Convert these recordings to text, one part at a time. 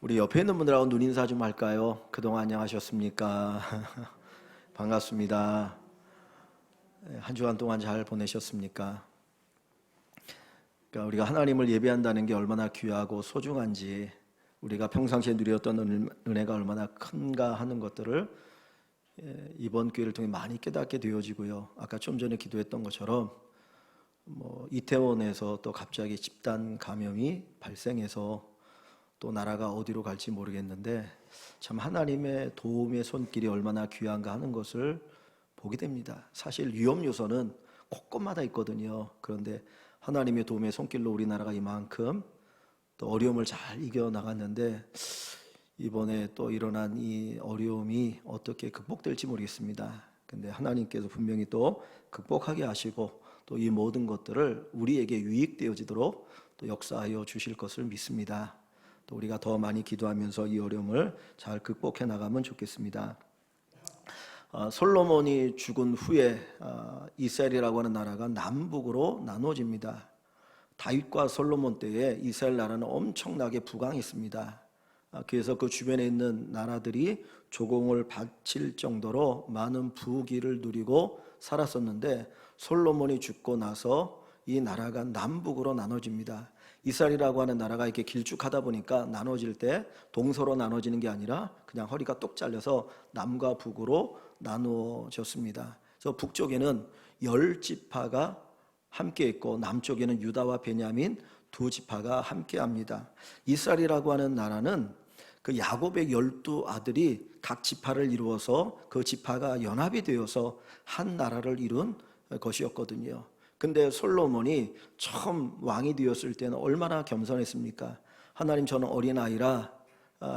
우리 옆에 있는 분들하고 눈인사 좀 할까요? 그동안 안녕하셨습니까? 반갑습니다. 한 주간 동안 잘 보내셨습니까? 그러니까 우리가 하나님을 예배한다는 게 얼마나 귀하고 소중한지, 우리가 평상시에 누렸던 은혜가 얼마나 큰가 하는 것들을 이번 기회를 통해 많이 깨닫게 되어지고요. 아까 좀 전에 기도했던 것처럼 이태원에서 또 갑자기 집단 감염이 발생해서 또 나라가 어디로 갈지 모르겠는데 참 하나님의 도움의 손길이 얼마나 귀한가 하는 것을 보게 됩니다. 사실 위험 요소는 곳곳마다 있거든요. 그런데 하나님의 도움의 손길로 우리나라가 이만큼 또 어려움을 잘 이겨나갔는데 이번에 또 일어난 이 어려움이 어떻게 극복될지 모르겠습니다. 근데 하나님께서 분명히 또 극복하게 하시고 또 이 모든 것들을 우리에게 유익되어지도록 또 역사하여 주실 것을 믿습니다. 또 우리가 더 많이 기도하면서 이 어려움을 잘 극복해 나가면 좋겠습니다. 솔로몬이 죽은 후에 이스라엘이라고 하는 나라가 남북으로 나눠집니다. 다윗과 솔로몬 때에 이스라엘 나라는 엄청나게 부강했습니다. 그래서 그 주변에 있는 나라들이 조공을 바칠 정도로 많은 부귀를 누리고 살았었는데 솔로몬이 죽고 나서 이 나라가 남북으로 나눠집니다. 이스라엘이라고 하는 나라가 이렇게 길쭉하다 보니까 나눠질 때 동서로 나눠지는 게 아니라 그냥 허리가 똑 잘려서 남과 북으로 나누어졌습니다. 그래서 북쪽에는 10지파가 함께 있고 남쪽에는 유다와 베냐민 두 지파가 함께 합니다. 이스라엘이라고 하는 나라는 그 야곱의 12아들이 각 지파를 이루어서 그 지파가 연합이 되어서 한 나라를 이룬 것이었거든요. 근데 솔로몬이 처음 왕이 되었을 때는 얼마나 겸손했습니까? 하나님, 저는 어린아이라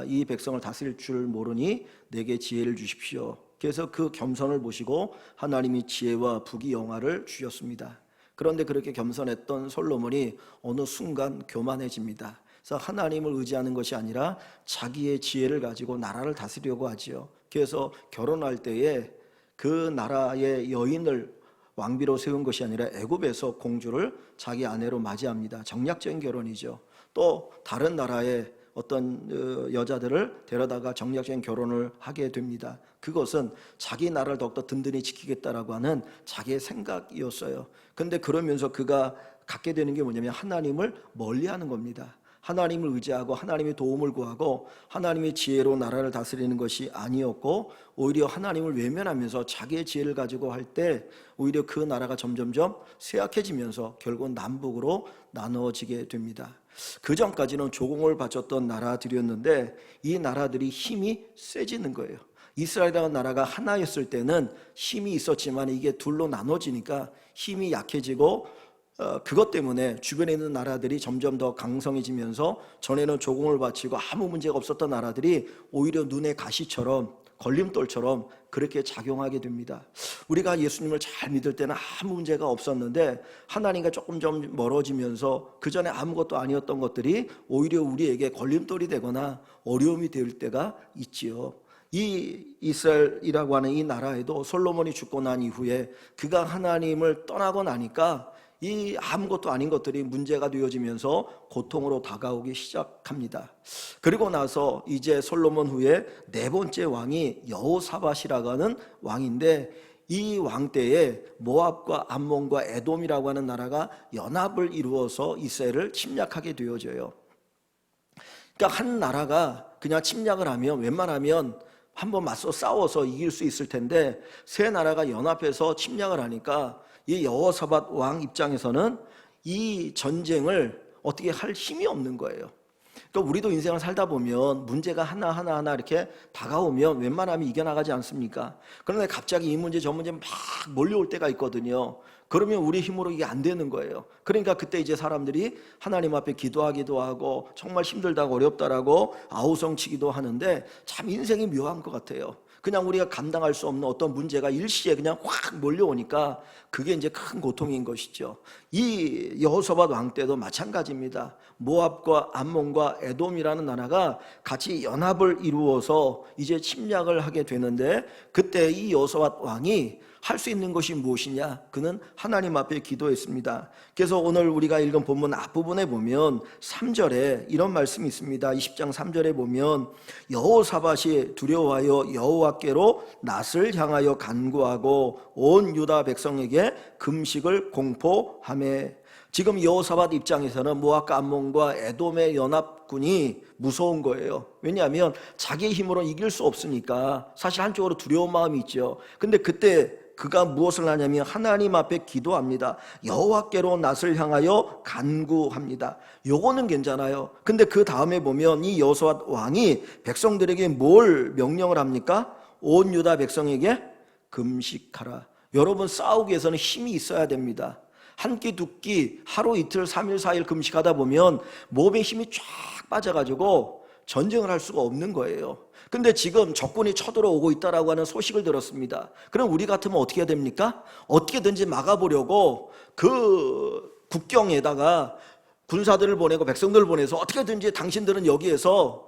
이 백성을 다스릴 줄 모르니 내게 지혜를 주십시오. 그래서 그 겸손을 보시고 하나님이 지혜와 부귀 영화를 주셨습니다. 그런데 그렇게 겸손했던 솔로몬이 어느 순간 교만해집니다. 그래서 하나님을 의지하는 것이 아니라 자기의 지혜를 가지고 나라를 다스리려고 하지요. 그래서 결혼할 때에 그 나라의 여인을 왕비로 세운 것이 아니라 애굽에서 공주를 자기 아내로 맞이합니다. 정략적인 결혼이죠. 또 다른 나라의 어떤 여자들을 데려다가 정략적인 결혼을 하게 됩니다. 그것은 자기 나라를 더욱더 든든히 지키겠다라고 하는 자기의 생각이었어요. 근데 그러면서 그가 갖게 되는 게 뭐냐면 하나님을 멀리하는 겁니다. 하나님을 의지하고 하나님의 도움을 구하고 하나님의 지혜로 나라를 다스리는 것이 아니었고 오히려 하나님을 외면하면서 자기의 지혜를 가지고 할 때 오히려 그 나라가 점점점 쇠약해지면서 결국 남북으로 나누어지게 됩니다. 그 전까지는 조공을 바쳤던 나라들이었는데 이 나라들이 힘이 세지는 거예요. 이스라엘이라는 나라가 하나였을 때는 힘이 있었지만 이게 둘로 나눠지니까 힘이 약해지고 그것 때문에 주변에 있는 나라들이 점점 더 강성해지면서 전에는 조공을 바치고 아무 문제가 없었던 나라들이 오히려 눈의 가시처럼 걸림돌처럼 그렇게 작용하게 됩니다. 우리가 예수님을 잘 믿을 때는 아무 문제가 없었는데 하나님과 조금 좀 멀어지면서 그 전에 아무것도 아니었던 것들이 오히려 우리에게 걸림돌이 되거나 어려움이 될 때가 있지요. 이 이스라엘이라고 하는 이 나라에도 솔로몬이 죽고 난 이후에 그가 하나님을 떠나고 나니까 이 아무것도 아닌 것들이 문제가 되어지면서 고통으로 다가오기 시작합니다. 그리고 나서 이제 솔로몬 후에 네 번째 왕이 여호사밧이라고 하는 왕인데 이 왕 때에 모압과 암몬과 에돔이라고 하는 나라가 연합을 이루어서 이스라엘을 침략하게 되어져요. 그러니까 한 나라가 그냥 침략을 하면 웬만하면 한번 맞서 싸워서 이길 수 있을 텐데 세 나라가 연합해서 침략을 하니까 이 여호사밧 왕 입장에서는 이 전쟁을 어떻게 할 힘이 없는 거예요. 그러니까 우리도 인생을 살다 보면 문제가 하나하나 이렇게 다가오면 웬만하면 이겨나가지 않습니까? 그런데 갑자기 이 문제 저 문제 막 몰려올 때가 있거든요. 그러면 우리 힘으로 이게 안 되는 거예요. 그러니까 그때 이제 사람들이 하나님 앞에 기도하기도 하고 정말 힘들다고 어렵다라고 아우성치기도 하는데 참 인생이 묘한 것 같아요. 그냥 우리가 감당할 수 없는 어떤 문제가 일시에 그냥 확 몰려오니까 그게 이제 큰 고통인 것이죠. 이 여호사밧 왕 때도 마찬가지입니다. 모압과 암몬과 에돔이라는 나라가 같이 연합을 이루어서 이제 침략을 하게 되는데 그때 이 여호사밧 왕이 할 수 있는 것이 무엇이냐? 그는 하나님 앞에 기도했습니다. 그래서 오늘 우리가 읽은 본문 앞부분에 보면 3절에 이런 말씀이 있습니다. 20장 3절에 보면 여호사밧이 두려워하여 여호와께로 낯을 향하여 간구하고 온 유다 백성에게 금식을 공포하매. 지금 여호사밧 입장에서는 모압과 암몬과 에돔의 연합군이 무서운 거예요. 왜냐하면 자기의 힘으로 이길 수 없으니까 사실 한쪽으로 두려운 마음이 있죠. 근데 그때 그가 무엇을 하냐면 하나님 앞에 기도합니다. 여호와께로 낯을 향하여 간구합니다. 요거는 괜찮아요. 근데 그 다음에 보면 이 여호사밧 왕이 백성들에게 뭘 명령을 합니까? 온 유다 백성에게 금식하라. 여러분, 싸우기 위해서는 힘이 있어야 됩니다. 한 끼, 두 끼, 하루 이틀, 3일, 4일 금식하다 보면 몸에 힘이 쫙 빠져가지고 전쟁을 할 수가 없는 거예요. 근데 지금 적군이 쳐들어오고 있다라고 하는 소식을 들었습니다. 그럼 우리 같으면 어떻게 해야 됩니까? 어떻게든지 막아보려고 그 국경에다가 군사들을 보내고 백성들을 보내서 어떻게든지 당신들은 여기에서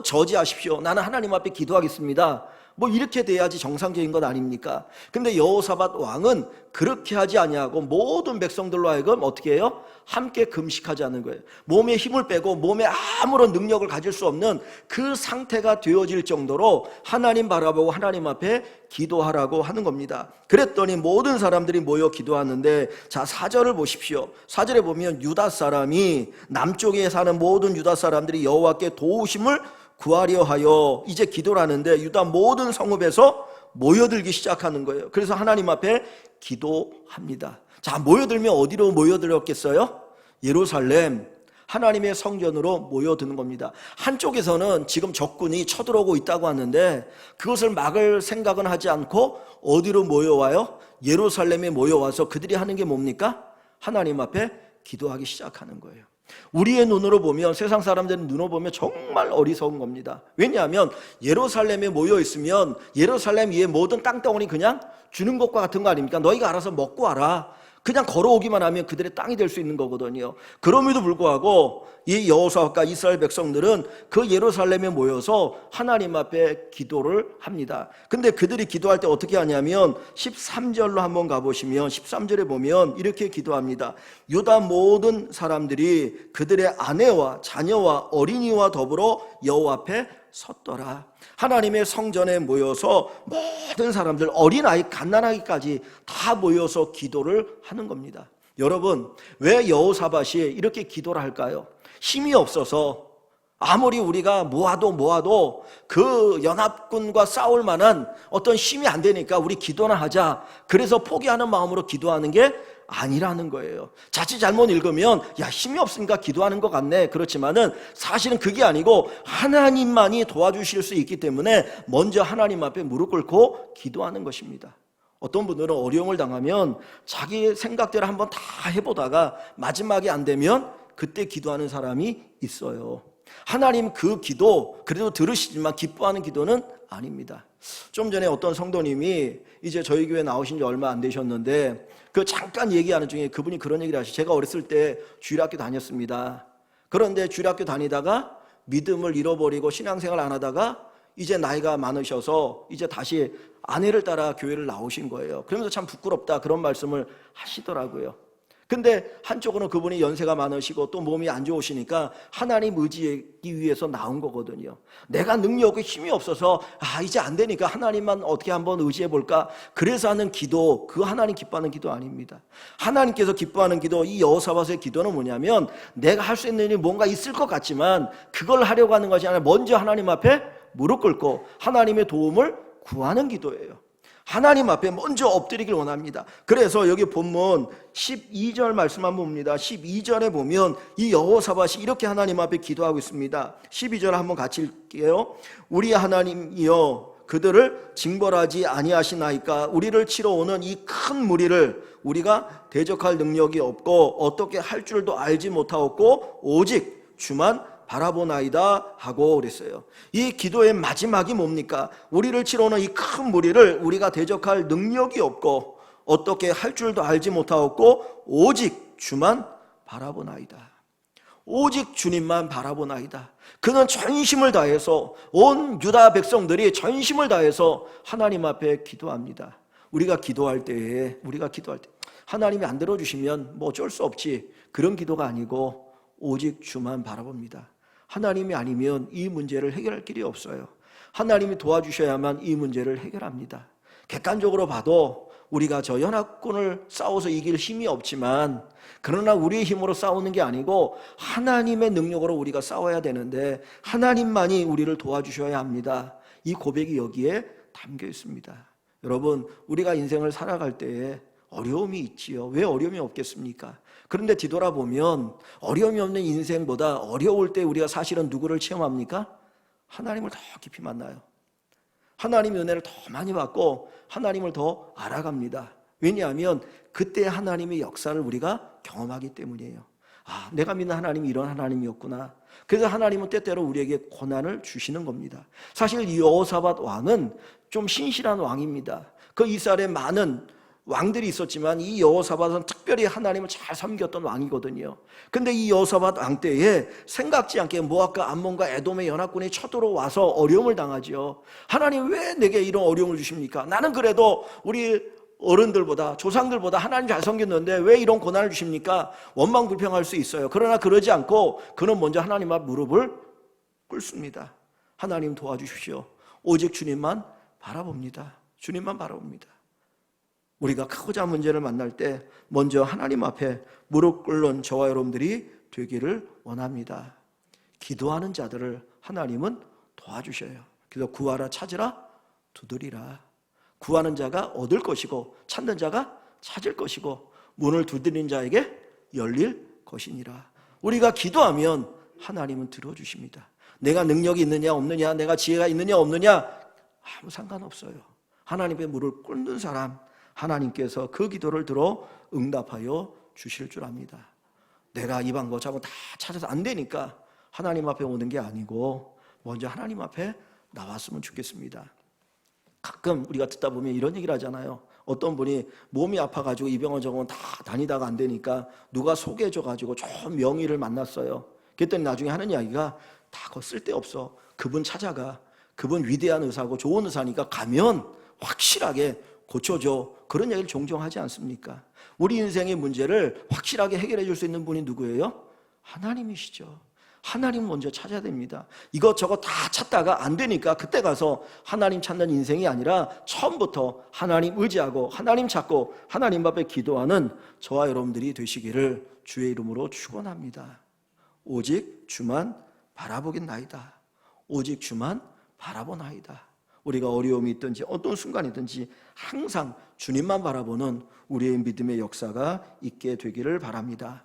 저지하십시오. 나는 하나님 앞에 기도하겠습니다. 뭐 이렇게 돼야지 정상적인 것 아닙니까? 근데 여호사밧 왕은 그렇게 하지 아니하고 모든 백성들로 하여금 어떻게 해요? 함께 금식하자는 거예요. 몸에 힘을 빼고 몸에 아무런 능력을 가질 수 없는 그 상태가 되어질 정도로 하나님 바라보고 하나님 앞에 기도하라고 하는 겁니다. 그랬더니 모든 사람들이 모여 기도하는데, 자 4절을 보십시오. 4절에 보면 유다 사람이, 남쪽에 사는 모든 유다 사람들이 여호와께 도우심을 구하려 하여 이제 기도를 하는데 유다 모든 성읍에서 모여들기 시작하는 거예요. 그래서 하나님 앞에 기도합니다. 자, 모여들면 어디로 모여들었겠어요? 예루살렘, 하나님의 성전으로 모여드는 겁니다. 한쪽에서는 지금 적군이 쳐들어오고 있다고 하는데 그것을 막을 생각은 하지 않고 어디로 모여와요? 예루살렘에 모여와서 그들이 하는 게 뭡니까? 하나님 앞에 기도하기 시작하는 거예요. 우리의 눈으로 보면, 세상 사람들의 눈으로 보면 정말 어리석은 겁니다. 왜냐하면 예루살렘에 모여 있으면 예루살렘 위에 모든 땅덩어리 그냥 주는 것과 같은 거 아닙니까? 너희가 알아서 먹고 와라. 그냥 걸어오기만 하면 그들의 땅이 될 수 있는 거거든요. 그럼에도 불구하고 이 여호사밧과 이스라엘 백성들은 그 예루살렘에 모여서 하나님 앞에 기도를 합니다. 근데 그들이 기도할 때 어떻게 하냐면 13절로 한번 가보시면 13절에 보면 이렇게 기도합니다. 유다 모든 사람들이 그들의 아내와 자녀와 어린이와 더불어 여호와 앞에 섰더라. 하나님의 성전에 모여서 모든 사람들, 어린아이 갓난아기까지 다 모여서 기도를 하는 겁니다. 여러분, 왜 여호사밧이 이렇게 기도를 할까요? 힘이 없어서, 아무리 우리가 모아도 그 연합군과 싸울 만한 어떤 힘이 안 되니까 우리 기도나 하자, 그래서 포기하는 마음으로 기도하는 게 아니라는 거예요. 자칫 잘못 읽으면 야, 힘이 없으니까 기도하는 것 같네. 그렇지만은 사실은 그게 아니고 하나님만이 도와주실 수 있기 때문에 먼저 하나님 앞에 무릎 꿇고 기도하는 것입니다. 어떤 분들은 어려움을 당하면 자기 생각대로 한번 다 해보다가 마지막에 안 되면 그때 기도하는 사람이 있어요. 하나님 그 기도 그래도 들으시지만 기뻐하는 기도는 아닙니다. 좀 전에 어떤 성도님이 이제 저희 교회 나오신 지 얼마 안 되셨는데 그 잠깐 얘기하는 중에 그분이 그런 얘기를 하시죠. 제가 어렸을 때 주일학교 다녔습니다. 그런데 주일학교 다니다가 믿음을 잃어버리고 신앙생활 안 하다가 이제 나이가 많으셔서 이제 다시 아내를 따라 교회를 나오신 거예요. 그러면서 참 부끄럽다 그런 말씀을 하시더라고요. 근데 한쪽으로는 그분이 연세가 많으시고 또 몸이 안 좋으시니까 하나님 의지하기 위해서 나온 거거든요. 내가 능력이 힘이 없어서 이제 안 되니까 하나님만 어떻게 한번 의지해 볼까, 그래서 하는 기도, 그 하나님 기뻐하는 기도 아닙니다. 하나님께서 기뻐하는 기도, 이 여호사밧의 기도는 뭐냐면 내가 할 수 있는 일이 뭔가 있을 것 같지만 그걸 하려고 하는 것이 아니라 먼저 하나님 앞에 무릎 꿇고 하나님의 도움을 구하는 기도예요. 하나님 앞에 먼저 엎드리길 원합니다. 그래서 여기 본문 12절 말씀 한번 봅니다. 12절에 보면 이 여호사밧이 이렇게 하나님 앞에 기도하고 있습니다. 12절 한번 같이 읽게요. 우리 하나님이여 그들을 징벌하지 아니하시나이까. 우리를 치러 오는 이 큰 무리를 우리가 대적할 능력이 없고 어떻게 할 줄도 알지 못하였고 오직 주만 바라보나이다 하고 그랬어요. 이 기도의 마지막이 뭡니까? 우리를 치러 오는 이 큰 무리를 우리가 대적할 능력이 없고 어떻게 할 줄도 알지 못하였고 오직 주만 바라보나이다. 오직 주님만 바라보나이다. 그는 전심을 다해서, 온 유다 백성들이 전심을 다해서 하나님 앞에 기도합니다. 우리가 기도할 때 하나님이 안 들어주시면 뭐 어쩔 수 없지, 그런 기도가 아니고 오직 주만 바라봅니다. 하나님이 아니면 이 문제를 해결할 길이 없어요. 하나님이 도와주셔야만 이 문제를 해결합니다. 객관적으로 봐도 우리가 저 연합군을 싸워서 이길 힘이 없지만, 그러나 우리의 힘으로 싸우는 게 아니고 하나님의 능력으로 우리가 싸워야 되는데 하나님만이 우리를 도와주셔야 합니다. 이 고백이 여기에 담겨 있습니다. 여러분, 우리가 인생을 살아갈 때에 어려움이 있지요. 왜 어려움이 없겠습니까? 그런데 뒤돌아보면 어려움이 없는 인생보다 어려울 때 우리가 사실은 누구를 체험합니까? 하나님을 더 깊이 만나요. 하나님의 은혜를 더 많이 받고 하나님을 더 알아갑니다. 왜냐하면 그때 하나님의 역사를 우리가 경험하기 때문이에요. 아, 내가 믿는 하나님이 이런 하나님이었구나. 그래서 하나님은 때때로 우리에게 고난을 주시는 겁니다. 사실 이 여호사밧 왕은 좀 신실한 왕입니다. 그 이스라엘에 많은 왕들이 있었지만 이 여호사밧은 특별히 하나님을 잘 섬겼던 왕이거든요. 근데 이 여호사밧 왕 때에 생각지 않게 모압과 암몬과 에돔의 연합군이 쳐들어와서 어려움을 당하죠. 하나님, 왜 내게 이런 어려움을 주십니까? 나는 그래도 우리 어른들보다, 조상들보다 하나님 잘 섬겼는데 왜 이런 고난을 주십니까? 원망불평할 수 있어요. 그러나 그러지 않고 그는 먼저 하나님 앞 무릎을 꿇습니다. 하나님 도와주십시오. 오직 주님만 바라봅니다. 주님만 바라봅니다. 우리가 크고 작은 문제를 만날 때 먼저 하나님 앞에 무릎 꿇는 저와 여러분들이 되기를 원합니다. 기도하는 자들을 하나님은 도와주셔요. 그래서 구하라, 찾으라, 두드리라. 구하는 자가 얻을 것이고 찾는 자가 찾을 것이고 문을 두드리는 자에게 열릴 것이니라. 우리가 기도하면 하나님은 들어주십니다. 내가 능력이 있느냐 없느냐, 내가 지혜가 있느냐 없느냐 아무 상관없어요. 하나님의 무릎을 꿇는 사람, 하나님께서 그 기도를 들어 응답하여 주실 줄 압니다. 내가 이 방법 저거 다 찾아서 안 되니까 하나님 앞에 오는 게 아니고 먼저 하나님 앞에 나왔으면 좋겠습니다. 가끔 우리가 듣다 보면 이런 얘기를 하잖아요. 어떤 분이 몸이 아파가지고 이 병원 저건 다 다니다가 안 되니까 누가 소개해줘가지고 좋은 명의를 만났어요. 그랬더니 나중에 하는 이야기가 다 그거 쓸데없어. 그분 찾아가. 그분 위대한 의사고 좋은 의사니까 가면 확실하게 고쳐줘. 그런 얘기를 종종 하지 않습니까? 우리 인생의 문제를 확실하게 해결해 줄 수 있는 분이 누구예요? 하나님이시죠. 하나님 먼저 찾아야 됩니다. 이것저것 다 찾다가 안 되니까 그때 가서 하나님 찾는 인생이 아니라 처음부터 하나님 의지하고 하나님 찾고 하나님 앞에 기도하는 저와 여러분들이 되시기를 주의 이름으로 축원합니다. 오직 주만 바라보겠나이다. 오직 주만 바라보나이다. 우리가 어려움이 있든지 어떤 순간이든지 항상 주님만 바라보는 우리의 믿음의 역사가 있게 되기를 바랍니다.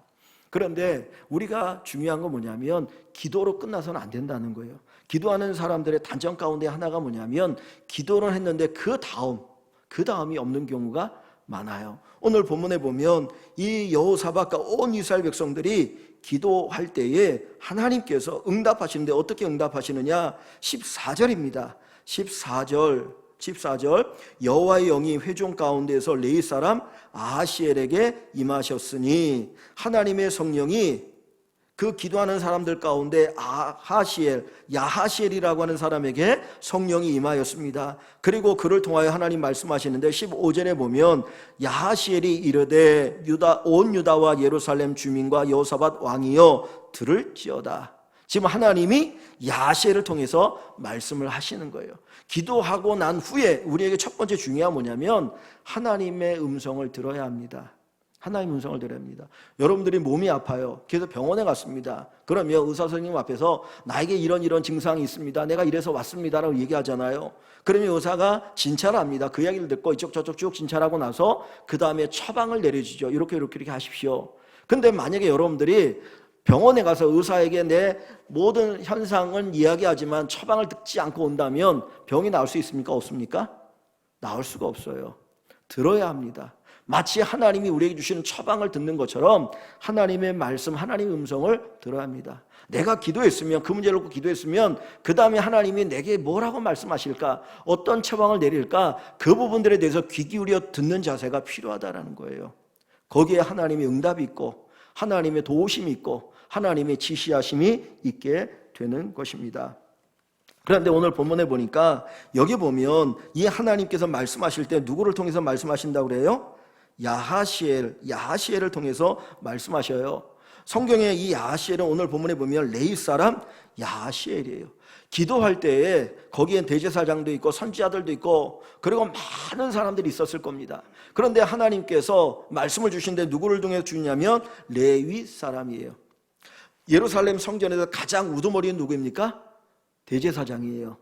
그런데 우리가 중요한 건 뭐냐면 기도로 끝나서는 안 된다는 거예요. 기도하는 사람들의 단점 가운데 하나가 뭐냐면 기도를 했는데 그 다음이 없는 경우가 많아요. 오늘 본문에 보면 이 여호사밧과 온 이스라엘 백성들이 기도할 때에 하나님께서 응답하시는데 어떻게 응답하시느냐? 14절입니다. 14절 여호와의 영이 회중 가운데서 레위 사람 아하시엘에게 임하셨으니 하나님의 성령이 그 기도하는 사람들 가운데 야하시엘이라고 하는 사람에게 성령이 임하였습니다. 그리고 그를 통하여 하나님 말씀하시는데 15절에 보면 야하시엘이 이르되 온 유다와 예루살렘 주민과 여호사밧 왕이여 들을지어다. 지금 하나님이 야하시엘을 통해서 말씀을 하시는 거예요. 기도하고 난 후에 우리에게 첫 번째 중요한 뭐냐면 하나님의 음성을 들어야 합니다. 하나님의 음성을 들어야 합니다. 여러분들이 몸이 아파요. 그래서 병원에 갔습니다. 그러면 의사 선생님 앞에서 나에게 이런 증상이 있습니다. 내가 이래서 왔습니다 라고 얘기하잖아요. 그러면 의사가 진찰을 합니다. 그 이야기를 듣고 이쪽 저쪽 쭉 진찰하고 나서 그 다음에 처방을 내려주죠. 이렇게 하십시오. 근데 만약에 여러분들이 병원에 가서 의사에게 내 모든 현상은 이야기하지만 처방을 듣지 않고 온다면 병이 나을 수 있습니까? 없습니까? 나을 수가 없어요. 들어야 합니다. 마치 하나님이 우리에게 주시는 처방을 듣는 것처럼 하나님의 말씀, 하나님의 음성을 들어야 합니다. 내가 기도했으면, 그 문제를 놓고 기도했으면 그 다음에 하나님이 내게 뭐라고 말씀하실까? 어떤 처방을 내릴까? 그 부분들에 대해서 귀 기울여 듣는 자세가 필요하다는 거예요. 거기에 하나님의 응답이 있고 하나님의 도우심이 있고 하나님의 지시하심이 있게 되는 것입니다. 그런데 오늘 본문에 보니까 여기 보면 이 하나님께서 말씀하실 때 누구를 통해서 말씀하신다고 그래요? 야하시엘을 통해서 말씀하셔요. 성경에 이 야하시엘은 오늘 본문에 보면 레위 사람 야하시엘이에요. 기도할 때에 거기엔 대제사장도 있고 선지자들도 있고 그리고 많은 사람들이 있었을 겁니다. 그런데 하나님께서 말씀을 주신데 누구를 통해서 주냐면 레위 사람이에요. 예루살렘 성전에서 가장 우두머리는 누구입니까? 대제사장이에요.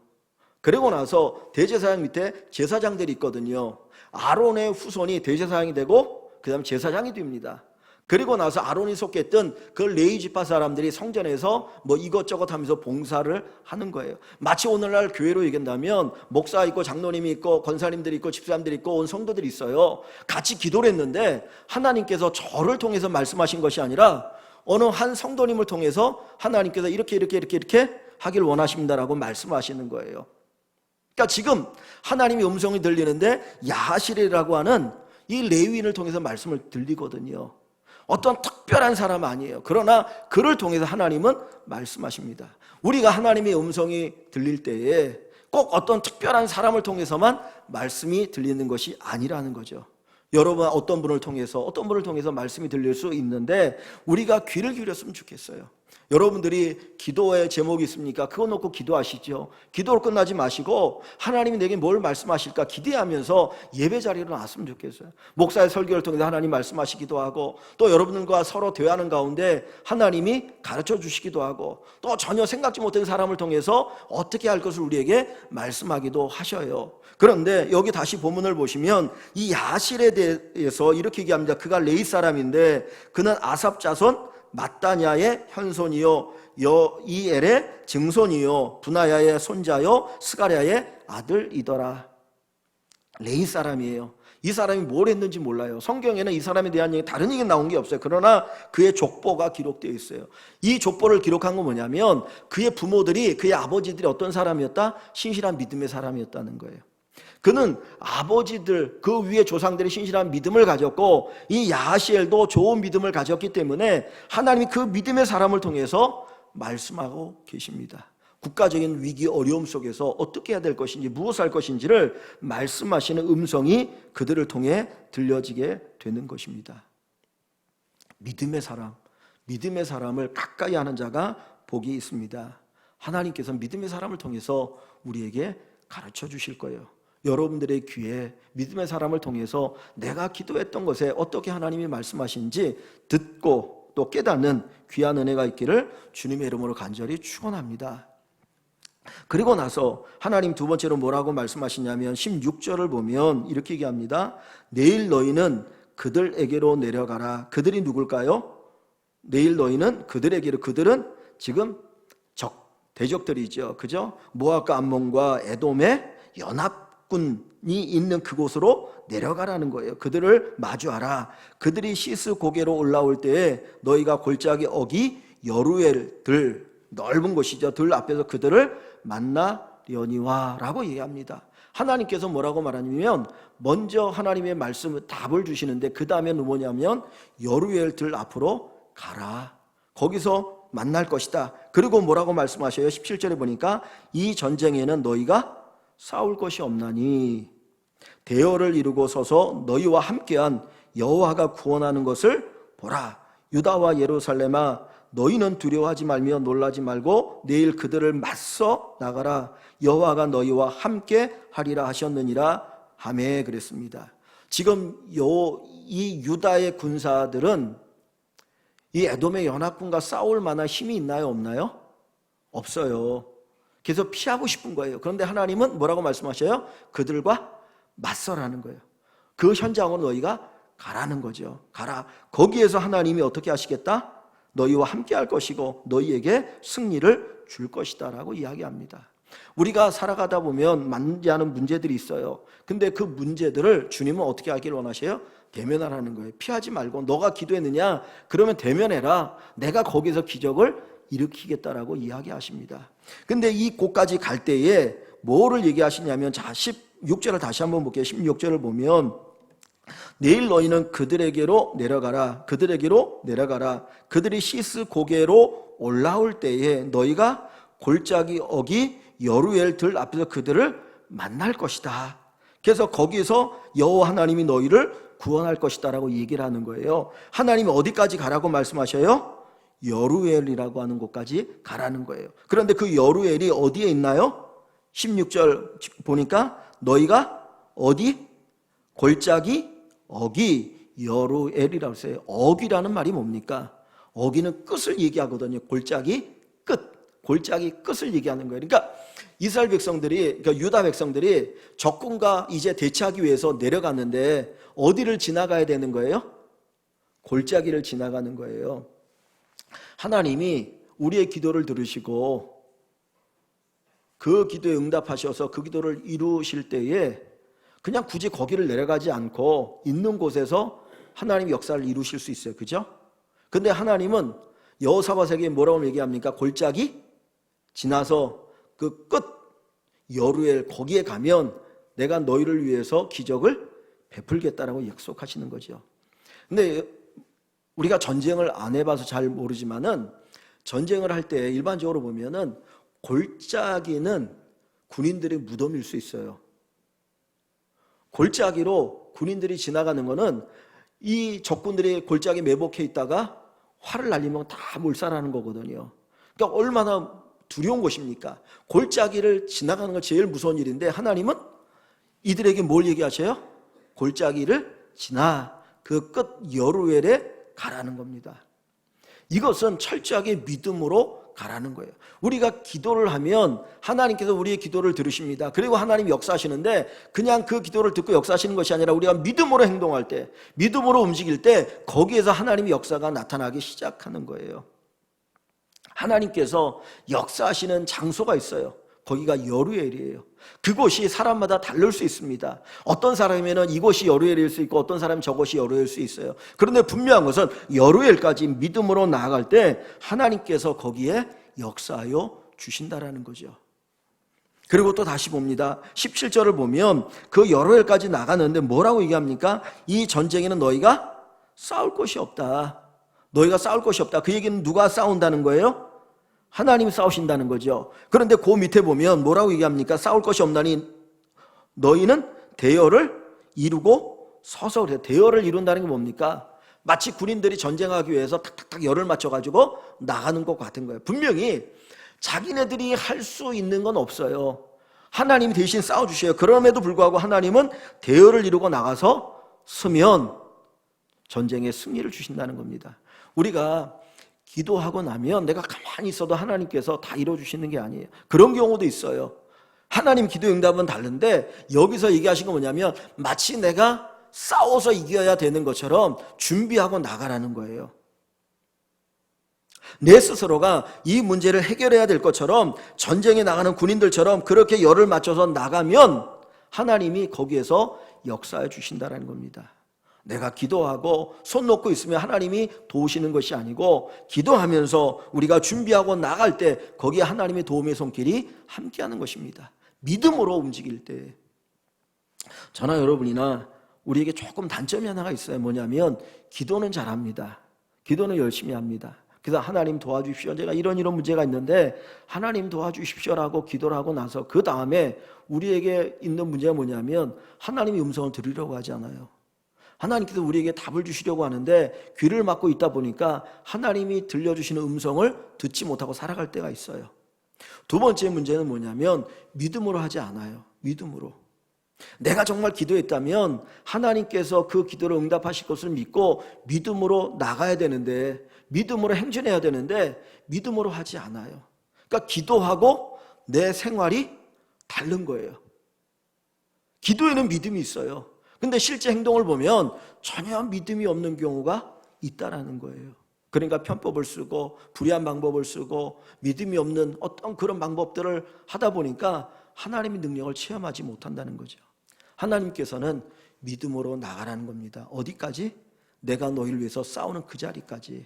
그리고 나서 대제사장 밑에 제사장들이 있거든요. 아론의 후손이 대제사장이 되고 그 다음 제사장이 됩니다. 그리고 나서 아론이 속했던 그 레위 지파 사람들이 성전에서 뭐 이것저것 하면서 봉사를 하는 거예요. 마치 오늘날 교회로 얘기한다면 목사 있고 장로님이 있고 권사님들이 있고 집사람들이 있고 온 성도들이 있어요. 같이 기도를 했는데 하나님께서 저를 통해서 말씀하신 것이 아니라 어느 한 성도님을 통해서 하나님께서 이렇게 하길 원하십니다라고 말씀하시는 거예요. 그러니까 지금 하나님의 음성이 들리는데 야하시엘이라고 하는 이 레위인을 통해서 말씀을 들리거든요. 어떤 특별한 사람 아니에요. 그러나 그를 통해서 하나님은 말씀하십니다. 우리가 하나님의 음성이 들릴 때에 꼭 어떤 특별한 사람을 통해서만 말씀이 들리는 것이 아니라는 거죠. 여러분 어떤 분을 통해서 말씀이 들릴 수 있는데 우리가 귀를 기울였으면 좋겠어요. 여러분들이 기도의 제목이 있습니까? 그거 놓고 기도하시죠. 기도로 끝나지 마시고 하나님이 내게 뭘 말씀하실까 기대하면서 예배 자리로 나왔으면 좋겠어요. 목사의 설교를 통해서 하나님 말씀하시기도 하고 또 여러분들과 서로 대화하는 가운데 하나님이 가르쳐 주시기도 하고 또 전혀 생각지 못한 사람을 통해서 어떻게 할 것을 우리에게 말씀하기도 하셔요. 그런데 여기 다시 본문을 보시면 이 야하시엘에 대해서 이렇게 얘기합니다. 그가 레위 사람인데 그는 아삽 자손 마따냐의 현손이요 여이엘의 증손이요 분하야의 손자요 스가랴의 아들이더라. 레위 사람이에요. 이 사람이 뭘 했는지 몰라요. 성경에는 이 사람에 대한 얘기 다른 얘기 나온 게 없어요. 그러나 그의 족보가 기록되어 있어요. 이 족보를 기록한 건 뭐냐면 그의 부모들이 그의 아버지들이 어떤 사람이었다? 신실한 믿음의 사람이었다는 거예요. 그는 아버지들 그 위에 조상들이 신실한 믿음을 가졌고 이 야하시엘도 좋은 믿음을 가졌기 때문에 하나님이 그 믿음의 사람을 통해서 말씀하고 계십니다. 국가적인 위기 어려움 속에서 어떻게 해야 될 것인지 무엇을 할 것인지를 말씀하시는 음성이 그들을 통해 들려지게 되는 것입니다. 믿음의 사람을 가까이 하는 자가 복이 있습니다. 하나님께서 믿음의 사람을 통해서 우리에게 가르쳐 주실 거예요. 여러분들의 귀에 믿음의 사람을 통해서 내가 기도했던 것에 어떻게 하나님이 말씀하신지 듣고 또 깨닫는 귀한 은혜가 있기를 주님의 이름으로 간절히 축원합니다. 그리고 나서 하나님 두 번째로 뭐라고 말씀하시냐면 16절을 보면 이렇게 얘기합니다. 내일 너희는 그들에게로 내려가라. 그들이 누굴까요? 내일 너희는 그들에게로. 그들은 지금 대적들이죠. 그죠? 모압과 암몬과 에돔의 연합군이 있는 그곳으로 내려가라는 거예요. 그들을 마주하라. 그들이 시스 고개로 올라올 때에 너희가 골짜기 어기 여루엘들 넓은 곳이죠. 들 앞에서 그들을 만나려니와 라고 얘기합니다. 하나님께서 뭐라고 말하냐면 먼저 하나님의 말씀을 답을 주시는데 그 다음에 뭐냐면 여루엘들 앞으로 가라. 거기서 만날 것이다. 그리고 뭐라고 말씀하셔요? 17절에 보니까 이 전쟁에는 너희가 싸울 것이 없나니 대열을 이루고 서서 너희와 함께한 여호와가 구원하는 것을 보라. 유다와 예루살렘아 너희는 두려워하지 말며 놀라지 말고 내일 그들을 맞서 나가라. 여호와가 너희와 함께 하리라 하셨느니라 하매 그랬습니다. 지금 이 유다의 군사들은 이 에돔의 연합군과 싸울 만한 힘이 있나요? 없나요? 없어요. 그래서 피하고 싶은 거예요. 그런데 하나님은 뭐라고 말씀하셔요? 그들과 맞서라는 거예요. 그 현장으로 너희가 가라는 거죠. 가라. 거기에서 하나님이 어떻게 하시겠다? 너희와 함께 할 것이고 너희에게 승리를 줄 것이다 라고 이야기합니다. 우리가 살아가다 보면 맞지 않은 문제들이 있어요. 근데 그 문제들을 주님은 어떻게 하길 원하셔요? 대면하라는 거예요. 피하지 말고 너가 기도했느냐? 그러면 대면해라. 내가 거기서 기적을 일으키겠다라고 이야기하십니다. 근데 이 곳까지 갈 때에 뭐를 얘기하시냐면 자 16절을 다시 한번 볼게요. 16절을 보면 내일 너희는 그들에게로 내려가라. 그들에게로 내려가라. 그들이 시스 고개로 올라올 때에 너희가 골짜기 어기 여루엘 들 앞에서 그들을 만날 것이다. 그래서 거기서 여호와 하나님이 너희를 구원할 것이다 라고 얘기를 하는 거예요. 하나님이 어디까지 가라고 말씀하셔요? 여루엘이라고 하는 곳까지 가라는 거예요. 그런데 그 여루엘이 어디에 있나요? 16절 보니까 너희가 어디? 골짜기 어기 여루엘이라고 했어요. 어기라는 말이 뭡니까? 어기는 끝을 얘기하거든요. 골짜기 끝, 골짜기 끝을 얘기하는 거예요. 그러니까 이스라엘 백성들이, 그러니까 유다 백성들이 적군과 이제 대치하기 위해서 내려갔는데 어디를 지나가야 되는 거예요? 골짜기를 지나가는 거예요. 하나님이 우리의 기도를 들으시고 그 기도에 응답하셔서 그 기도를 이루실 때에 그냥 굳이 거기를 내려가지 않고 있는 곳에서 하나님의 역사를 이루실 수 있어요. 그죠? 근데 하나님은 여호사밧에게 뭐라고 얘기합니까? 골짜기 지나서 그 끝 여루엘 거기에 가면 내가 너희를 위해서 기적을 베풀겠다라고 약속하시는 거죠. 근데 우리가 전쟁을 안 해봐서 잘 모르지만은 전쟁을 할 때 일반적으로 보면은 골짜기는 군인들의 무덤일 수 있어요. 골짜기로 군인들이 지나가는 거는 이 적군들이 골짜기에 매복해 있다가 활을 날리면 다 몰살하는 거거든요. 그러니까 얼마나 두려운 것입니까? 골짜기를 지나가는 건 제일 무서운 일인데 하나님은 이들에게 뭘 얘기하셔요? 골짜기를 지나 그 끝 여루엘에 가라는 겁니다. 이것은 철저하게 믿음으로 가라는 거예요. 우리가 기도를 하면 하나님께서 우리의 기도를 들으십니다. 그리고 하나님이 역사하시는데 그냥 그 기도를 듣고 역사하시는 것이 아니라 우리가 믿음으로 행동할 때, 믿음으로 움직일 때 거기에서 하나님의 역사가 나타나기 시작하는 거예요. 하나님께서 역사하시는 장소가 있어요. 거기가 여루엘이에요. 그곳이 사람마다 다를 수 있습니다. 어떤 사람이면 이곳이 여루엘일 수 있고 어떤 사람은 저곳이 여루엘일 수 있어요. 그런데 분명한 것은 여루엘까지 믿음으로 나아갈 때 하나님께서 거기에 역사하여 주신다라는 거죠. 그리고 또 다시 봅니다. 17절을 보면 그 여루엘까지 나가는데 뭐라고 얘기합니까? 이 전쟁에는 너희가 싸울 것이 없다. 너희가 싸울 것이 없다. 그 얘기는 누가 싸운다는 거예요? 하나님이 싸우신다는 거죠. 그런데 그 밑에 보면 뭐라고 얘기합니까? 싸울 것이 없나니 너희는 대열을 이루고 서서 그래요. 대열을 이룬다는 게 뭡니까? 마치 군인들이 전쟁하기 위해서 탁탁탁 열을 맞춰가지고 나가는 것 같은 거예요. 분명히 자기네들이 할 수 있는 건 없어요. 하나님이 대신 싸워주셔요. 그럼에도 불구하고 하나님은 대열을 이루고 나가서 서면 전쟁에 승리를 주신다는 겁니다. 우리가 기도하고 나면 내가 가만히 있어도 하나님께서 다 이루어주시는 게 아니에요. 그런 경우도 있어요. 하나님 기도 응답은 다른데 여기서 얘기하신 건 뭐냐면 마치 내가 싸워서 이겨야 되는 것처럼 준비하고 나가라는 거예요. 내 스스로가 이 문제를 해결해야 될 것처럼 전쟁에 나가는 군인들처럼 그렇게 열을 맞춰서 나가면 하나님이 거기에서 역사해 주신다는 겁니다. 내가 기도하고 손 놓고 있으면 하나님이 도우시는 것이 아니고 기도하면서 우리가 준비하고 나갈 때 거기에 하나님의 도움의 손길이 함께하는 것입니다. 믿음으로 움직일 때. 저나 여러분이나 우리에게 조금 단점이 하나가 있어요. 뭐냐면 기도는 잘합니다. 기도는 열심히 합니다. 그래서 하나님 도와주십시오. 제가 이런 문제가 있는데 하나님 도와주십시오라고 기도를 하고 나서 그 다음에 우리에게 있는 문제가 뭐냐면 하나님의 음성을 들으려고 하지 않아요. 하나님께서 우리에게 답을 주시려고 하는데 귀를 막고 있다 보니까 하나님이 들려주시는 음성을 듣지 못하고 살아갈 때가 있어요. 두 번째 문제는 뭐냐면 믿음으로 하지 않아요. 믿음으로. 내가 정말 기도했다면 하나님께서 그 기도를 응답하실 것을 믿고 믿음으로 나가야 되는데 믿음으로 행진해야 되는데 믿음으로 하지 않아요. 그러니까 기도하고 내 생활이 다른 거예요. 기도에는 믿음이 있어요. 근데 실제 행동을 보면 전혀 믿음이 없는 경우가 있다라는 거예요. 그러니까 편법을 쓰고 불의한 방법을 쓰고 믿음이 없는 어떤 그런 방법들을 하다 보니까 하나님의 능력을 체험하지 못한다는 거죠. 하나님께서는 믿음으로 나가라는 겁니다. 어디까지? 내가 너희를 위해서 싸우는 그 자리까지.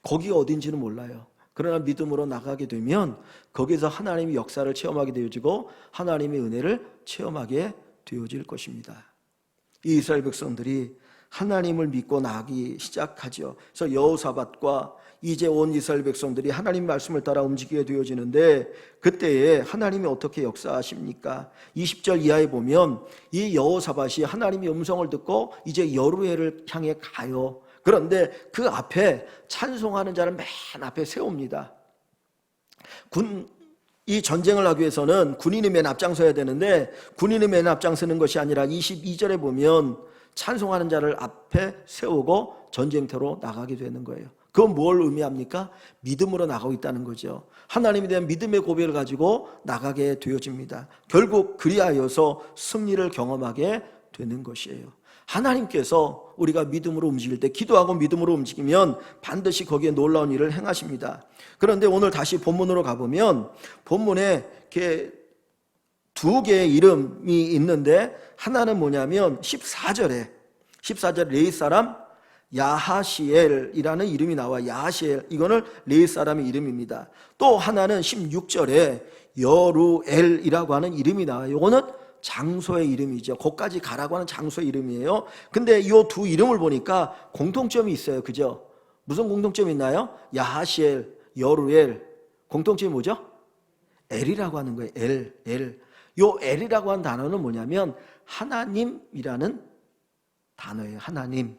거기가 어딘지는 몰라요. 그러나 믿음으로 나가게 되면 거기서 하나님의 역사를 체험하게 되어지고 하나님의 은혜를 체험하게 되어질 것입니다. 이 이스라엘 백성들이 하나님을 믿고 나가기 시작하죠. 그래서 여호사밧과 이제 온 이스라엘 백성들이 하나님 말씀을 따라 움직이게 되어지는데, 그때에 하나님이 어떻게 역사하십니까? 20절 이하에 보면 이 여호사밧이 하나님의 음성을 듣고 이제 여루엘을 향해 가요. 그런데 그 앞에 찬송하는 자를 맨 앞에 세웁니다. 이 전쟁을 하기 위해서는 군인이 맨 앞장서야 되는데, 군인이 맨 앞장서는 것이 아니라 22절에 보면 찬송하는 자를 앞에 세우고 전쟁터로 나가게 되는 거예요. 그건 뭘 의미합니까? 믿음으로 나가고 있다는 거죠. 하나님에 대한 믿음의 고백을 가지고 나가게 되어집니다. 결국 그리하여서 승리를 경험하게 되는 것이에요. 하나님께서 우리가 믿음으로 움직일 때, 기도하고 믿음으로 움직이면 반드시 거기에 놀라운 일을 행하십니다. 그런데 오늘 다시 본문으로 가보면 본문에 이렇게 두 개의 이름이 있는데, 하나는 뭐냐면 14절에 레위 사람 야하시엘이라는 이름이 나와. 야하시엘, 이거는 레위 사람의 이름입니다. 또 하나는 16절에 여루엘이라고 하는 이름이 나와요. 이거는 장소의 이름이죠. 거기까지 가라고 하는 장소의 이름이에요. 근데 이 두 이름을 보니까 공통점이 있어요. 그죠? 무슨 공통점이 있나요? 야하시엘, 여루엘, 공통점이 뭐죠? 엘이라고 하는 거예요. 엘. 요 엘이라고 하는 단어는 뭐냐면 하나님이라는 단어예요. 하나님.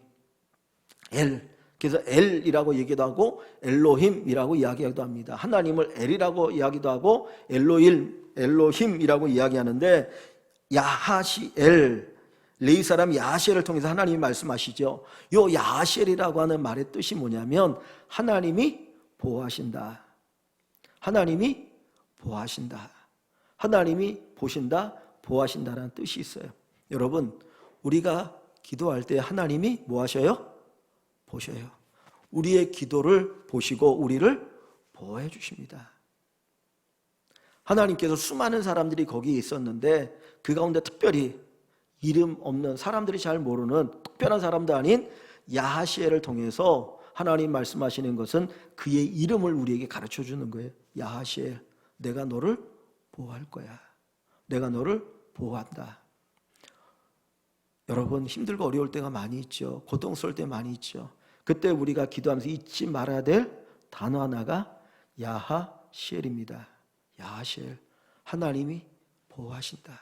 엘. 그래서 엘이라고 얘기도 하고 엘로힘이라고 이야기하기도 합니다. 하나님을 엘이라고 이야기도 하고 엘로힘이라고 이야기하는데, 야하시엘, 레위 사람 야하시엘을 통해서 하나님이 말씀하시죠. 요 야하시엘이라고 하는 말의 뜻이 뭐냐면 하나님이 보호하신다. 하나님이 보호하신다. 하나님이 보신다, 보호하신다라는 뜻이 있어요. 여러분, 우리가 기도할 때 하나님이 뭐 하셔요? 보셔요. 우리의 기도를 보시고 우리를 보호해 주십니다. 하나님께서 수많은 사람들이 거기에 있었는데 그 가운데 특별히 이름 없는, 사람들이 잘 모르는 특별한 사람도 아닌 야하시엘을 통해서 하나님 말씀하시는 것은 그의 이름을 우리에게 가르쳐 주는 거예요. 야하시엘, 내가 너를 보호할 거야. 내가 너를 보호한다. 여러분, 힘들고 어려울 때가 많이 있죠. 고통스러울 때 많이 있죠. 그때 우리가 기도하면서 잊지 말아야 될 단어 하나가 야하시엘입니다. 야하시엘, 하나님이 보호하신다.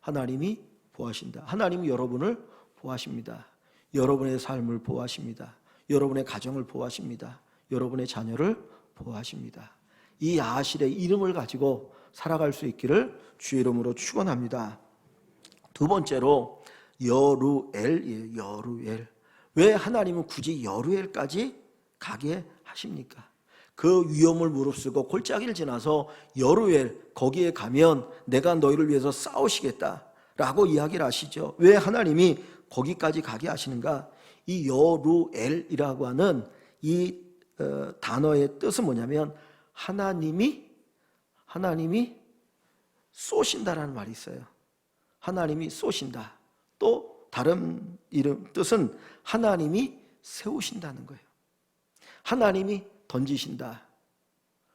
하나님이 보호하신다. 하나님은 여러분을 보호하십니다. 여러분의 삶을 보호하십니다. 여러분의 가정을 보호하십니다. 여러분의 자녀를 보호하십니다. 이 야하시엘의 이름을 가지고 살아갈 수 있기를 주의 이름으로 축원합니다. 두 번째로 여루엘이에요. 여루엘. 왜 하나님은 굳이 여루엘까지 가게 하십니까? 그 위험을 무릅쓰고 골짜기를 지나서 여루엘, 거기에 가면 내가 너희를 위해서 싸우시겠다라고 이야기를 하시죠. 왜 하나님이 거기까지 가게 하시는가? 이 여루엘이라고 하는 이 단어의 뜻은 뭐냐면 하나님이 쏘신다라는 말이 있어요. 하나님이 쏘신다. 또 다른 뜻은 하나님이 세우신다는 거예요. 하나님이 던지신다.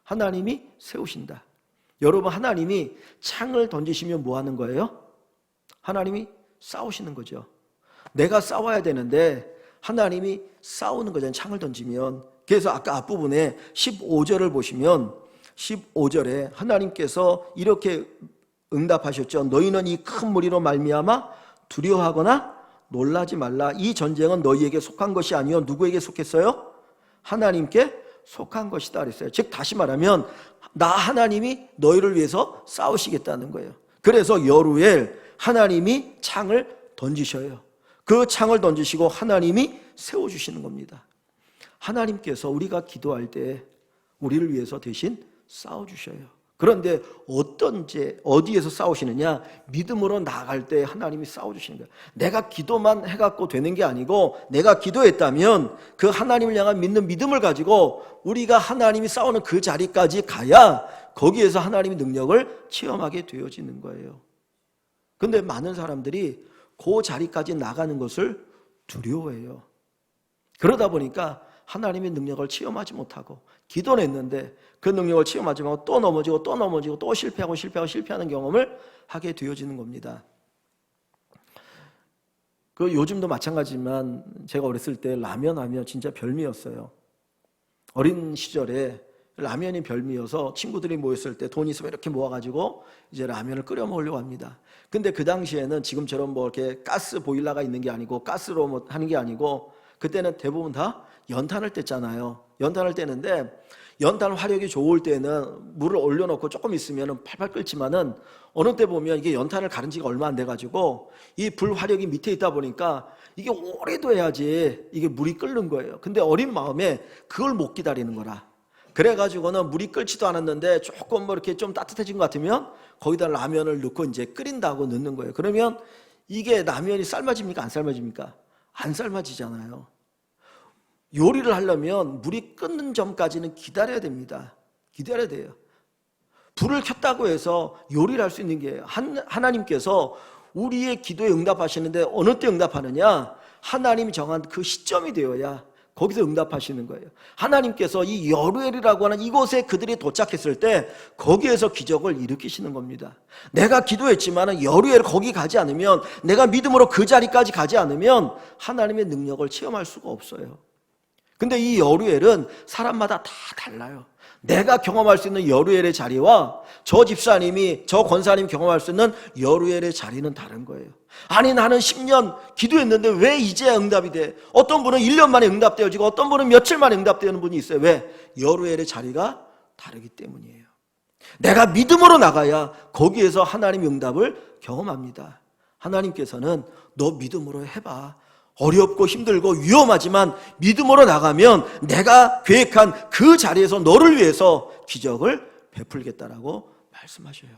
하나님이 세우신다. 여러분, 하나님이 창을 던지시면 뭐 하는 거예요? 하나님이 싸우시는 거죠. 내가 싸워야 되는데 하나님이 싸우는 거잖아요. 창을 던지면. 그래서 아까 앞부분에 15절을 보시면 15절에 하나님께서 이렇게 응답하셨죠. 너희는 이 큰 무리로 말미암아 두려워하거나 놀라지 말라. 이 전쟁은 너희에게 속한 것이 아니요 누구에게 속했어요? 하나님께 속한 것이다 그랬어요. 즉 다시 말하면 나 하나님이 너희를 위해서 싸우시겠다는 거예요. 그래서 여루엘, 하나님이 창을 던지셔요. 그 창을 던지시고 하나님이 세워주시는 겁니다. 하나님께서 우리가 기도할 때 우리를 위해서 대신 싸워주셔요. 그런데 어디에서 싸우시느냐? 믿음으로 나아갈 때 하나님이 싸워주시는 거예요. 내가 기도만 해갖고 되는 게 아니고, 내가 기도했다면 그 하나님을 향한 믿는 믿음을 가지고 우리가 하나님이 싸우는 그 자리까지 가야 거기에서 하나님의 능력을 체험하게 되어지는 거예요. 그런데 많은 사람들이 그 자리까지 나가는 것을 두려워해요. 그러다 보니까 하나님의 능력을 체험하지 못하고, 기도는 했는데 그 능력을 체험하지 못하고 또 넘어지고 또 실패하는 경험을 하게 되어지는 겁니다. 그 요즘도 마찬가지지만 제가 어렸을 때 라면 하면 진짜 별미였어요. 어린 시절에 라면이 별미여서 친구들이 모였을 때 돈 있으면 이렇게 모아가지고 이제 라면을 끓여 먹으려고 합니다. 근데 그 당시에는 지금처럼 뭐 이렇게 가스 보일러가 있는 게 아니고 가스로 뭐 하는 게 아니고 그때는 대부분 다 연탄을 뗐잖아요. 연탄을 떼는데 연탄 화력이 좋을 때는 물을 올려놓고 조금 있으면 팔팔 끓지만은 어느 때 보면 이게 연탄을 가른 지가 얼마 안 돼가지고 이 불 화력이 밑에 있다 보니까 이게 오래 둬야지 이게 물이 끓는 거예요. 근데 어린 마음에 그걸 못 기다리는 거라. 그래가지고는 물이 끓지도 않았는데 조금 뭐 이렇게 좀 따뜻해진 것 같으면 거기다 라면을 넣고 이제 끓인다고 넣는 거예요. 그러면 이게 라면이 삶아집니까? 안 삶아집니까? 안 삶아지잖아요. 요리를 하려면 물이 끓는 점까지는 기다려야 됩니다. 기다려야 돼요. 불을 켰다고 해서 요리를 할 수 있는 게 하나님께서 우리의 기도에 응답하시는데 어느 때 응답하느냐? 하나님이 정한 그 시점이 되어야 거기서 응답하시는 거예요. 하나님께서 이 여루엘이라고 하는 이곳에 그들이 도착했을 때 거기에서 기적을 일으키시는 겁니다. 내가 기도했지만 여루엘 거기 가지 않으면, 내가 믿음으로 그 자리까지 가지 않으면 하나님의 능력을 체험할 수가 없어요. 근데 이 여루엘은 사람마다 다 달라요. 내가 경험할 수 있는 여루엘의 자리와 저 집사님이, 저 권사님 경험할 수 있는 여루엘의 자리는 다른 거예요. 아니 나는 10년 기도했는데 왜 이제야 응답이 돼? 어떤 분은 1년 만에 응답되어지고 어떤 분은 며칠 만에 응답되는 분이 있어요. 왜? 여루엘의 자리가 다르기 때문이에요. 내가 믿음으로 나가야 거기에서 하나님의 응답을 경험합니다. 하나님께서는 너 믿음으로 해봐. 어렵고 힘들고 위험하지만 믿음으로 나가면 내가 계획한 그 자리에서 너를 위해서 기적을 베풀겠다라고 말씀하셔요.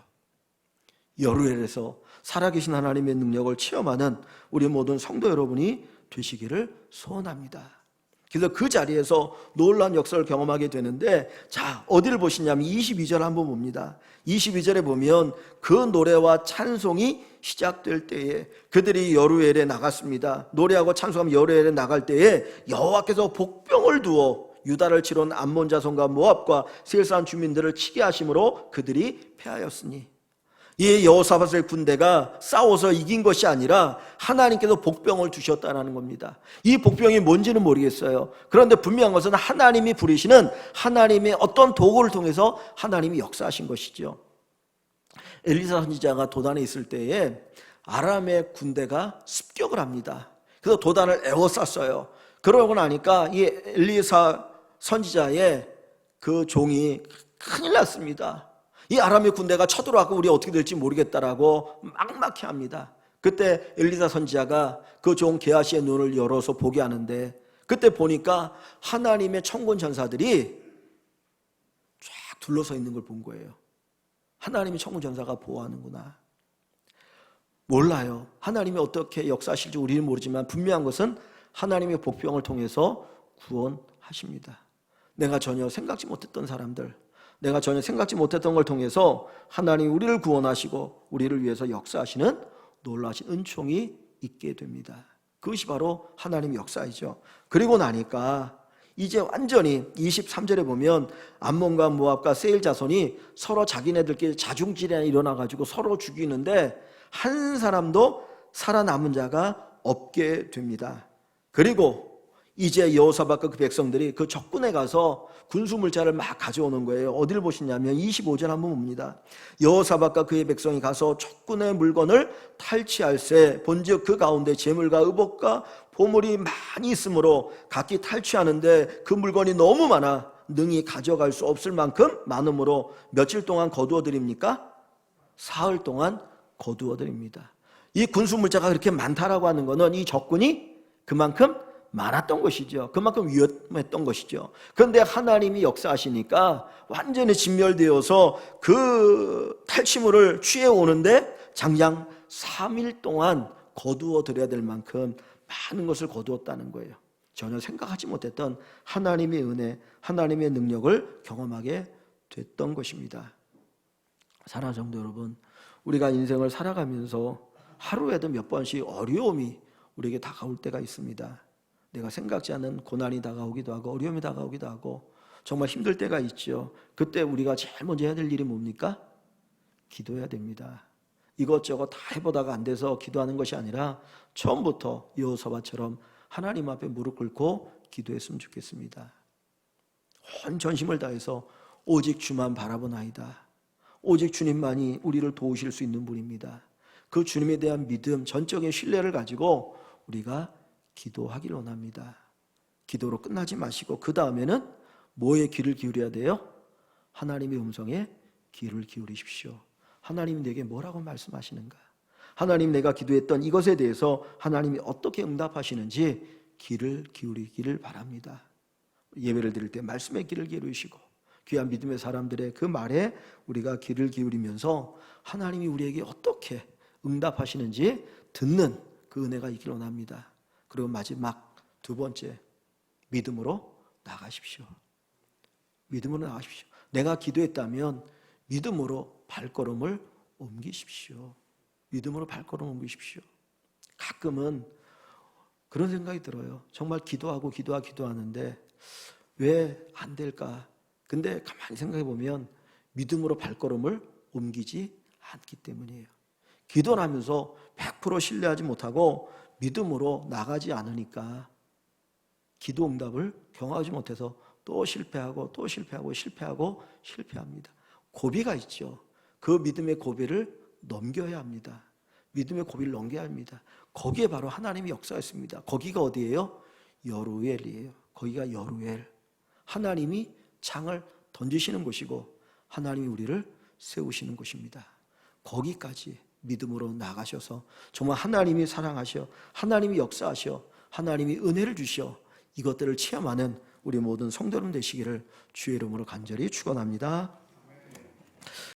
여루엘에서 살아계신 하나님의 능력을 체험하는 우리 모든 성도 여러분이 되시기를 소원합니다. 그래서 그 자리에서 놀라운 역사를 경험하게 되는데, 자, 어디를 보시냐면 22절 한번 봅니다. 22절에 보면 그 노래와 찬송이 시작될 때에 그들이 여루엘에 나갔습니다. 노래하고 찬송하면 여루엘에 나갈 때에 여호와께서 복병을 두어 유다를 치러온 암몬 자손과 모압과 세일산 주민들을 치게 하심으로 그들이 패하였으니, 이 여호사밧의 군대가 싸워서 이긴 것이 아니라 하나님께서 복병을 주셨다는 겁니다. 이 복병이 뭔지는 모르겠어요. 그런데 분명한 것은 하나님이 부리시는 하나님의 어떤 도구를 통해서 하나님이 역사하신 것이죠. 엘리사 선지자가 도단에 있을 때에 아람의 군대가 습격을 합니다. 그래서 도단을 에워쌌어요. 그러고 나니까 이 엘리사 선지자의 그 종이 큰일 났습니다. 이 아람의 군대가 쳐들어와서 우리 어떻게 될지 모르겠다라고 막막해 합니다. 그때 엘리사 선지자가 그 종 게하시의 눈을 열어서 보게 하는데, 그때 보니까 하나님의 천군 전사들이 쫙 둘러서 있는 걸 본 거예요. 하나님의 천군 전사가 보호하는구나. 몰라요. 하나님이 어떻게 역사하실지 우리는 모르지만 분명한 것은 하나님의 복병을 통해서 구원하십니다. 내가 전혀 생각지 못했던 사람들, 내가 전혀 생각지 못했던 걸 통해서 하나님이 우리를 구원하시고 우리를 위해서 역사하시는 놀라신 은총이 있게 됩니다. 그것이 바로 하나님의 역사이죠. 그리고 나니까 이제 완전히 23절에 보면 암몬과 모압과 세일 자손이 서로 자기네들끼리 자중질환이 일어나가지고 서로 죽이는데 한 사람도 살아남은 자가 없게 됩니다. 그리고 이제 여호사밧과 그 백성들이 그 적군에 가서 군수물자를 막 가져오는 거예요. 어디를 보시냐면 25절 한번 봅니다. 여호사밧과 그의 백성이 가서 적군의 물건을 탈취할세, 본즉 그 가운데 재물과 의복과 보물이 많이 있으므로 각기 탈취하는데 그 물건이 너무 많아 능히 가져갈 수 없을 만큼 많으므로 며칠 동안 거두어 드립니까? 사흘 동안 거두어 드립니다. 이 군수물자가 그렇게 많다라고 하는 것은 이 적군이 그만큼 많았던 것이죠. 그만큼 위험했던 것이죠. 그런데 하나님이 역사하시니까 완전히 진멸되어서 그 탈취물을 취해오는데 장장 3일 동안 거두어 드려야 될 만큼 많은 것을 거두었다는 거예요. 전혀 생각하지 못했던 하나님의 은혜, 하나님의 능력을 경험하게 됐던 것입니다. 사랑하는 성도 여러분, 우리가 인생을 살아가면서 하루에도 몇 번씩 어려움이 우리에게 다가올 때가 있습니다. 내가 생각지 않은 고난이 다가오기도 하고 어려움이 다가오기도 하고 정말 힘들 때가 있죠. 그때 우리가 제일 먼저 해야 될 일이 뭡니까? 기도해야 됩니다. 이것저것 다 해보다가 안 돼서 기도하는 것이 아니라 처음부터 여호사밧처럼 하나님 앞에 무릎 꿇고 기도했으면 좋겠습니다. 온 전심을 다해서 오직 주만 바라보나이다. 오직 주님만이 우리를 도우실 수 있는 분입니다. 그 주님에 대한 믿음, 전적인 신뢰를 가지고 우리가 기도하기를 원합니다. 기도로 끝나지 마시고 그 다음에는 뭐에 귀를 기울여야 돼요? 하나님의 음성에 귀를 기울이십시오. 하나님이 내게 뭐라고 말씀하시는가? 하나님, 내가 기도했던 이것에 대해서 하나님이 어떻게 응답하시는지 귀를 기울이기를 바랍니다. 예배를 드릴 때 말씀에 귀를 기울이시고 귀한 믿음의 사람들의 그 말에 우리가 귀를 기울이면서 하나님이 우리에게 어떻게 응답하시는지 듣는 그 은혜가 있기를 원합니다. 그리고 마지막 두 번째, 믿음으로 나가십시오. 믿음으로 나가십시오. 내가 기도했다면 믿음으로 발걸음을 옮기십시오. 믿음으로 발걸음을 옮기십시오. 가끔은 그런 생각이 들어요. 정말 기도하는데 왜 안 될까? 근데 가만히 생각해 보면 믿음으로 발걸음을 옮기지 않기 때문이에요. 기도를 하면서 100% 신뢰하지 못하고 믿음으로 나가지 않으니까 기도 응답을 경험하지 못해서 또 실패하고 실패합니다. 고비가 있죠. 그 믿음의 고비를 넘겨야 합니다. 믿음의 고비를 넘겨야 합니다. 거기에 바로 하나님의 역사가 있습니다. 거기가 어디예요? 여루엘이에요. 거기가 여루엘. 하나님이 창을 던지시는 곳이고 하나님이 우리를 세우시는 곳입니다. 거기까지 믿음으로 나가셔서 정말 하나님이 사랑하셔, 하나님이 역사하셔, 하나님이 은혜를 주셔, 이것들을 체험하는 우리 모든 성도님 되시기를 주의 이름으로 간절히 축원합니다.